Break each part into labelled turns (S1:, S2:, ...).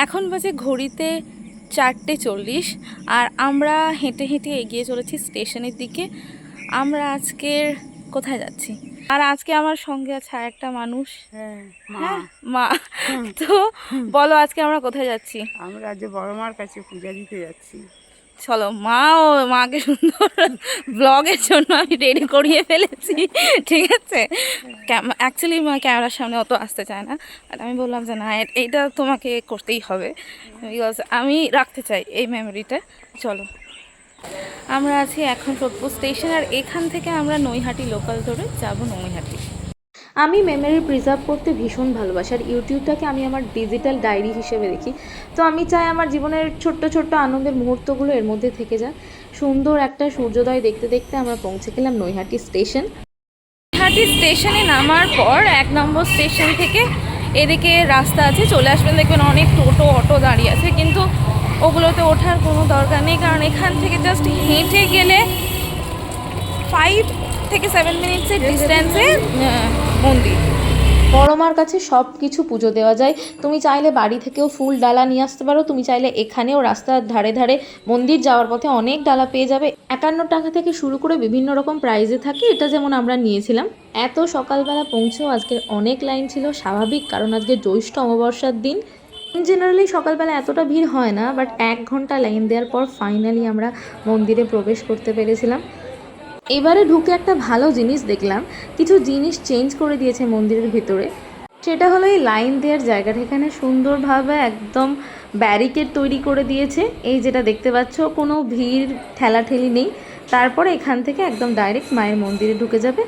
S1: এখন বাজে ঘড়িতে 4:40 আর আমরা হেঁটে হেঁটে এগিয়ে চলেছি স্টেশনের দিকে। আমরা আজকের কোথায় যাচ্ছি? আর আজকে আমার সঙ্গে আছে আর একটা মানুষ। হ্যাঁ, মা। তো বলো আজকে আমরা কোথায় যাচ্ছি?
S2: আমরা আজ বড় মার কাছে পূজা দিতে যাচ্ছি।
S1: চলো, মা ও মাকে সুন্দর ব্লগের জন্য আমি রেডি করিয়ে ফেলেছি, ঠিক আছে? অ্যাকচুয়ালি মা ক্যামেরার সামনে অত আসতে চায় না, বাট আমি বললাম যে না, এইটা তোমাকে করতেই হবে, বিকজ আমি রাখতে চাই এই মেমোরিটা। চলো, আমরা আছি এখন সোদপুর স্টেশন, আর এখান থেকে আমরা নৈহাটি লোকাল ধরে যাব নৈহাটি।
S3: আমি মেমোরি প্রিজার্ভ করতে ভীষণ ভালোবাসি, আর ইউটিউবটাকে আমি আমার ডিজিটাল ডায়েরি হিসেবে দেখি। তো আমি চাই আমার জীবনের ছোট্ট ছোট্ট আনন্দের মুহূর্তগুলো এর মধ্যে থেকে যায়। সুন্দর একটা সূর্যোদয় দেখতে দেখতে আমরা পৌঁছে গেলাম নৈহাটি স্টেশন।
S1: নৈহাটি স্টেশনে নামার পর 1 নম্বর স্টেশন থেকে এদিকে রাস্তা আছে, চলে আসবেন, দেখবেন অনেক টোটো অটো দাঁড়িয়ে আছে, কিন্তু ওগুলোতে ওঠার কোনো দরকার নেই, কারণ এখান থেকে জাস্ট হেঁটে গেলে 5 থেকে 7 মিনিটসের ডিস্ট্যান্সে মন্দির।
S3: বড় মার কাছে সব কিছু পুজো দেওয়া যায়। তুমি চাইলে বাড়ি থেকেও ফুল ডালা নিয়ে আসতে পারো, তুমি চাইলে এখানেও রাস্তার ধারে ধারে মন্দির যাওয়ার পথে অনেক ডালা পেয়ে যাবে। 51 টাকা থেকে শুরু করে বিভিন্ন রকম প্রাইজে থাকে, এটা যেমন আমরা নিয়েছিলাম। এত সকালবেলা পৌঁছেও আজকে অনেক লাইন ছিল, স্বাভাবিক, কারণ আজকে জ্যৈষ্ঠ অমাবস্যার দিন। জেনারেলি সকালবেলা এতটা ভিড় হয় না, বাট 1 ঘন্টা লাইন দেওয়ার পর ফাইনালি আমরা মন্দিরে প্রবেশ করতে পেরেছিলাম। এবারে ঢুকে একটা ভালো জিনিস দেখলাম, কিছু জিনিস চেঞ্জ করে দিয়েছে মন্দিরের ভিতরে। সেটা হলো এই লাইন দেওয়ার জায়গাটা, এখানে সুন্দরভাবে একদম ব্যারিকেড তৈরি করে দিয়েছে। এই যেটা দেখতে পাচ্ছ, কোনো ভিড় ঠেলাঠেলি নেই। তারপরে এখান থেকে একদম ডাইরেক্ট মায়ের মন্দিরে ঢুকে যাবে।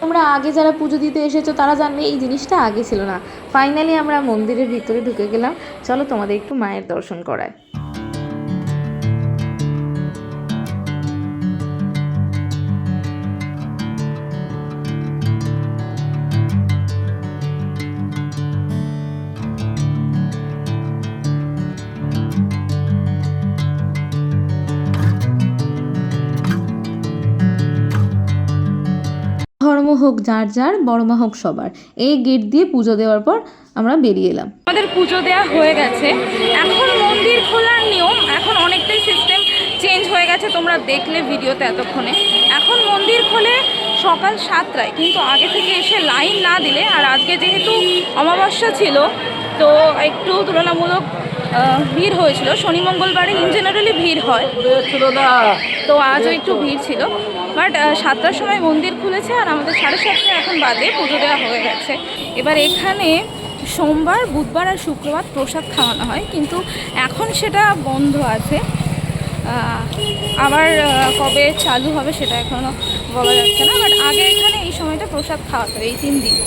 S3: তোমরা আগে যারা পুজো দিতে এসেছো তারা জানবে এই জিনিসটা আগে ছিল না। ফাইনালি আমরা মন্দিরের ভিতরে ঢুকে গেলাম। চলো তোমাদের একটু মায়ের দর্শন করায়। ধর্ম হোক যার যার, বড় মা হোক সবার, এই গেট দিয়ে পুজো দেওয়ার পর আমরা বেরিয়ে এলাম।
S1: আমাদের পুজো দেওয়া হয়ে গেছে। এখন মন্দির খোলার নিয়ম এখন অনেকটাই সিস্টেম চেঞ্জ হয়ে গেছে, তোমরা দেখলে ভিডিওতে এতক্ষণে। এখন মন্দির খোলে সকাল 7টায়, কিন্তু আগে থেকে এসে লাইন না দিলে, আর আজকে যেহেতু অমাবস্যা ছিল তো একটু তুলনামূলক ভিড় হয়েছিল। শনি মঙ্গলবারে ইন জেনারেলি ভিড় হয়, তো আজও একটু ভিড় ছিল, বাট 7টার সময় মন্দির খুলেছে, আর আমাদের 7:30 এখন বাদে পুজো দেওয়া হয়ে গেছে। এবার এখানে সোমবার, বুধবার আর শুক্রবার প্রসাদ খাওয়ানো হয়, কিন্তু এখন সেটা বন্ধ আছে। আবার কবে চালু হবে সেটা এখনও বলা যাচ্ছে না, বাট আগে এখানে এই সময়টা প্রসাদ খাওয়াতো, এই 3 দিন।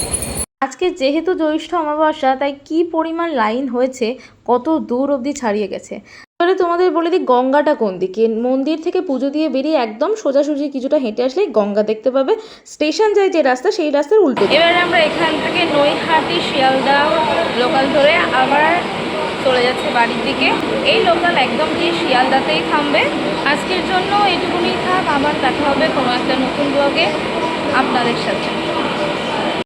S3: আজকে যেহেতু জ্যৈষ্ঠ অমাবস্যা, তাই কি পরিমাণ লাইন হয়েছে, কত দূর অবধি ছাড়িয়ে গেছে। এবারে তোমাদের বলে দিই গঙ্গাটা কোন দিকে। মন্দির থেকে পুজো দিয়ে বেরিয়ে একদম সোজাসুজি কিছুটা হেঁটে আসলেই গঙ্গা দেখতে পাবে। স্টেশন যায় যে রাস্তা, সেই রাস্তার উল্টো।
S1: এবারে আমরা এখান থেকে নৈহাটি শিয়ালদা লোকাল ধরে আবার চলে যাচ্ছে বাড়ির দিকে। এই লোকাল একদম গিয়ে শিয়ালদাতেই থামবে। আজকের জন্য এটুকুনি থাক, আবার দেখা হবে কোনো একটা নতুন ব্লগে আপনাদের সাথে।